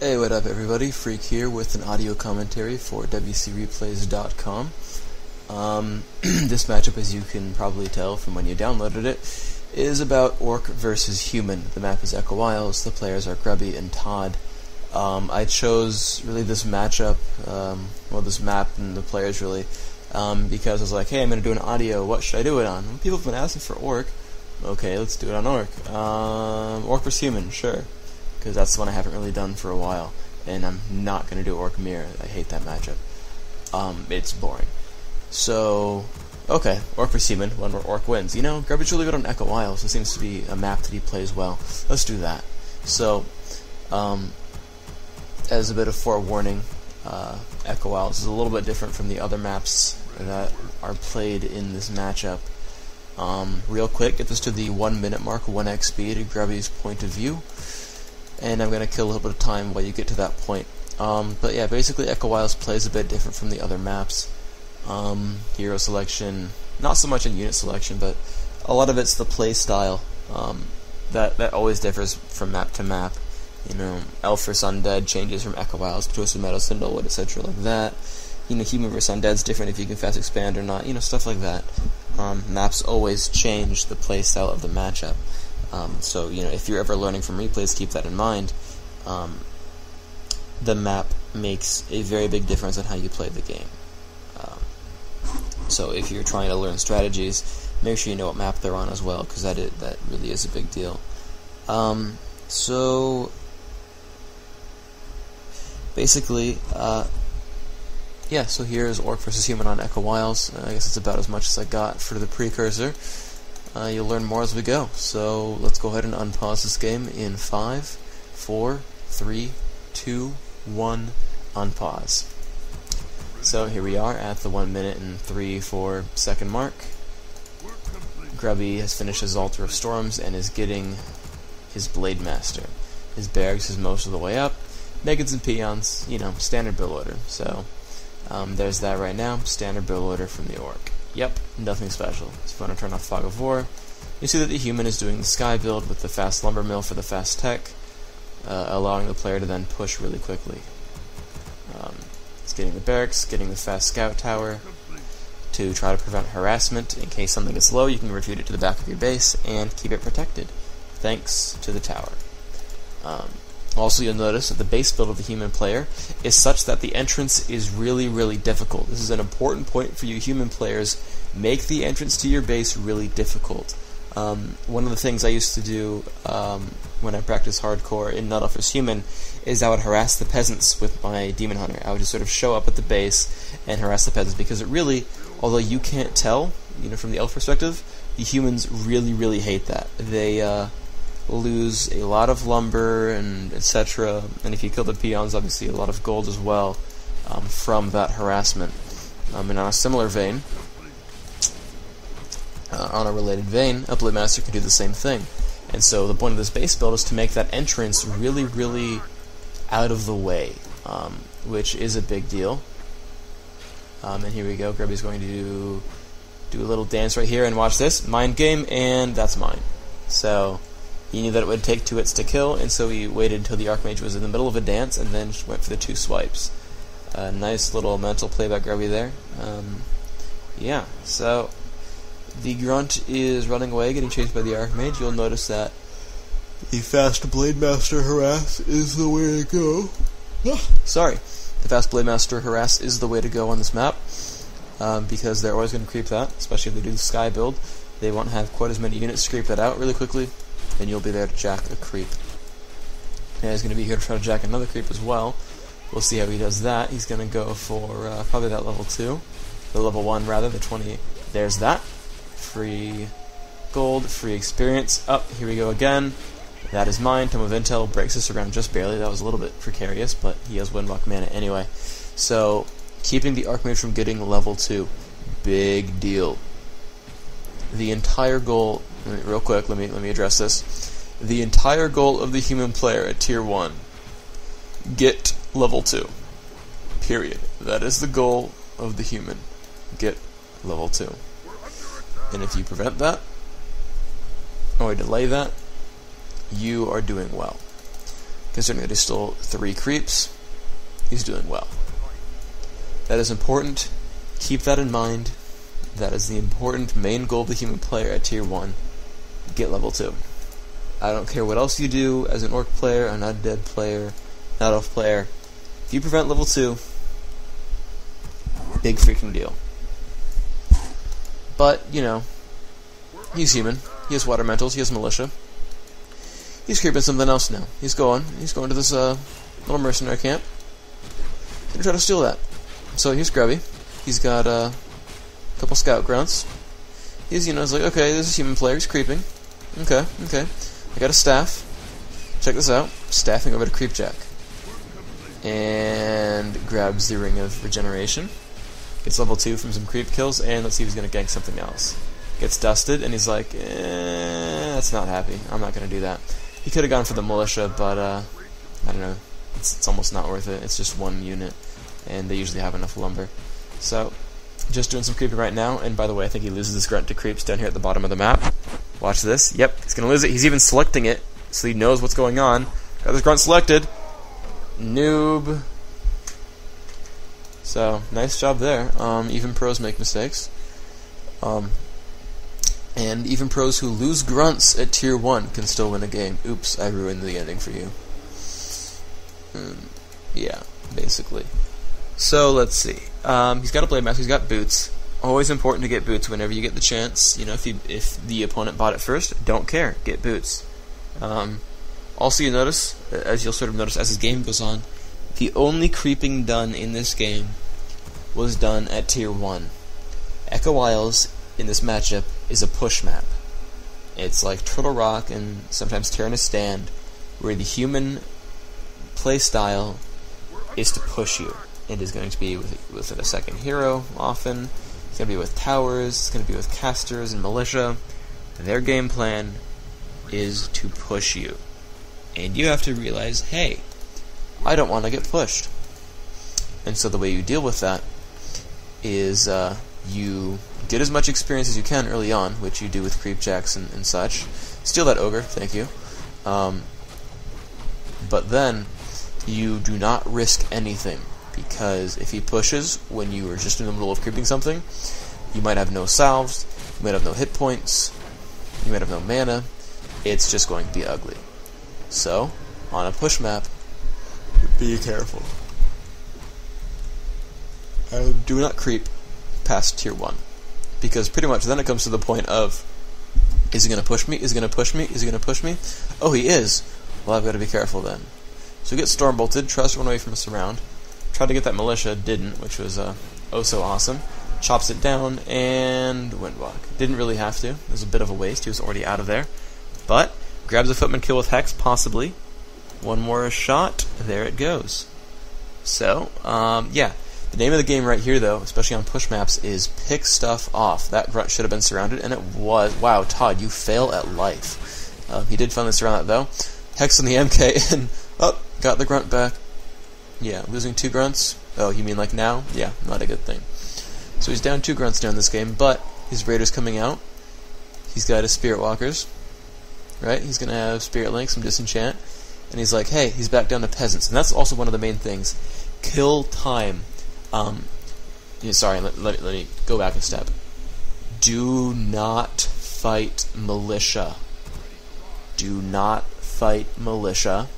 Hey, what up everybody, Phreak here with an audio commentary for WCReplays.com. This matchup, as you can probably tell from when you downloaded it, is about Orc versus Human. The map is Echo Isles, the players are Grubby and Todd. I chose really this matchup, this map and the players really, because I was like, hey, I'm going to do an audio, what should I do it on? Well, people have been asking for Orc. Okay, let's do it on Orc. Orc versus Human, sure. Because that's the one I haven't really done for a while, and I'm not going to do Orc Mirror. I hate that matchup. It's boring. So, okay, Orc versus Human, one where Orc wins. You know, Grubby's really good on Echo Isles. It seems to be a map that he plays well. Let's do that. So, as a bit of forewarning, Echo Isles is a little bit different from the other maps that are played in this matchup. Real quick, get this to the 1 minute mark, 1x speed at Grubby's point of view. And I'm going to kill a little bit of time while you get to that point. But yeah, basically Echo Isles plays a bit different from the other maps. Hero selection, not so much in unit selection, but a lot of it's the play style that always differs from map to map. You know, Elf vs Undead changes from Echo Isles to Twisted Metal, Sindalwood, etc. like that. You know, Human vs Undead's different if you can fast expand or not. You know, stuff like that. Maps always change the play style of the matchup. So, you know, if you're ever learning from replays, keep that in mind. The map makes a very big difference on how you play the game. So if you're trying to learn strategies, make sure you know what map they're on as well, because that really is a big deal. So basically, yeah, so here's Orc versus Human on Echo Isles. I guess it's about as much as I got for the precursor. You'll learn more as we go. So let's go ahead and unpause this game in 5, 4, 3, 2, 1, unpause. So here we are at the 1 minute and 3-4 second mark. Grubby has finished his Altar of Storms and is getting his Blade Master. His Barracks is most of the way up. Making some peons, you know, standard build order. So there's that right now, standard build order from the Orc. Yep, nothing special. So if you want to turn off Fog of War, you see that the Human is doing the Sky build with the fast Lumber Mill for the fast tech, allowing the player to then push really quickly. It's getting the Barracks, getting the fast Scout Tower to try to prevent harassment. In case something gets low, you can retreat it to the back of your base and keep it protected, thanks to the tower. Also, you'll notice that the base build of the Human player is such that the entrance is really, really difficult. This is an important point for you Human players. Make the entrance to your base really difficult. One of the things I used to do when I practiced hardcore in Not vs Human is I would harass the peasants with my Demon Hunter. I would just sort of show up at the base and harass the peasants, because it really, although you can't tell, you know, from the elf perspective, the Humans really, really hate that. They lose a lot of lumber and etc. And if you kill the peons, obviously a lot of gold as well from that harassment. And on a similar vein, on a related vein, a Blade Master can do the same thing. And so the point of this base build is to make that entrance really, really out of the way, which is a big deal. And here we go. Grubby's going to do a little dance right here, and watch this. Mind game, and that's mine. So he knew that it would take 2 hits to kill, and so he waited until the Archmage was in the middle of a dance, and then went for the 2 swipes. Nice little mental play by Grubby there. Yeah, so the Grunt is running away, getting chased by the Archmage. You'll notice that the fast Blade Master harass is the way to go. Sorry. The fast Blade Master harass is the way to go on this map, because they're always going to creep that, especially if they do the Sky build. They won't have quite as many units to creep that out really quickly, and you'll be there to jack a creep. And he's going to be here to try to jack another creep as well. We'll see how he does that. He's going to go for probably that level 2. The level 1, rather, the 20. There's that. Free gold, free experience. Up, here we go again. That is mine. Tome of Intel breaks this around just barely. That was a little bit precarious, but he has Windwalk mana anyway. So, keeping the Archmage from getting level 2. Big deal. The entire goal, real quick, let me address this. The entire goal of the Human player at Tier 1, get level 2. Period. That is the goal of the Human. Get level 2. And if you prevent that, or delay that, you are doing well. Considering that he stole 3 creeps, he's doing well. That is important. Keep that in mind. That is the important main goal of the human player at Tier 1. Get level 2. I don't care what else you do as an orc player, an undead player, not elf player. If you prevent level 2, big freaking deal. But, you know, he's human. He has water mentals. He has militia. He's creeping something else now. He's going to this little mercenary camp. He's gonna try to steal that. So here's Grubby. He's got a couple scout grunts. He's, you know, he's like, okay, this is a human player. He's creeping. Okay. I got a staff. Check this out. Staffing over to Creepjack. And grabs the Ring of Regeneration. Gets level 2 from some creep kills, and let's see if he's going to gank something else. Gets dusted, and he's like, that's not happy. I'm not going to do that. He could have gone for the militia, but, I don't know. It's almost not worth it. It's just 1 unit, and they usually have enough lumber. So, just doing some creeping right now, and by the way, I think he loses this grunt to creeps down here at the bottom of the map. Watch this. Yep, he's going to lose it. He's even selecting it, so he knows what's going on. Got this grunt selected. Noob. So, nice job there. Even pros make mistakes. And even pros who lose grunts at Tier 1 can still win a game. Oops, I ruined the ending for you. Yeah, basically. So, let's see. He's got a blade mask, he's got boots. Always important to get boots whenever you get the chance. You know, if the opponent bought it first, don't care. Get boots. Also, you notice, as you'll sort of notice as this game goes on, the only creeping done in this game was done at Tier 1. Echo Isles, in this matchup, is a push map. It's like Turtle Rock and sometimes Tyrannistan, where the human playstyle is to push you. It is going to be with a second hero, often. It's going to be with towers, it's going to be with casters and militia. Their game plan is to push you. And you have to realize, hey, I don't want to get pushed. And so the way you deal with that is you get as much experience as you can early on, which you do with creepjacks and such. Steal that ogre, thank you. But then you do not risk anything, because if he pushes when you are just in the middle of creeping something, you might have no salves, you might have no hit points, you might have no mana. It's just going to be ugly. So, on a push map, be careful. Do not creep past Tier 1. Because pretty much then it comes to the point of, is he going to push me? Is he going to push me? Is he going to push me? Oh, he is. Well, I've got to be careful then. So get storm bolted, tries to run away from a surround. Tried to get that militia, didn't, which was oh so awesome. Chops it down, and windwalk. Didn't really have to. It was a bit of a waste. He was already out of there. But, grabs a footman kill with Hex, possibly. One more shot. There it goes. So, yeah. The name of the game right here, though, especially on push maps, is pick stuff off. That grunt should have been surrounded, and it was. Wow, Todd, you fail at life. He did finally surround that, though. Hex on the MK, and, got the grunt back. Yeah, losing 2 grunts. Oh, you mean like now? Yeah, not a good thing. So he's down 2 grunts now in this game, but his Raider's coming out. He's got his Spirit Walkers. Right? He's going to have Spirit Link, some Disenchant. And he's like, hey, he's back down to Peasants. And that's also one of the main things. Kill time. Sorry, let me go back a step. Do not fight militia. Do not fight militia.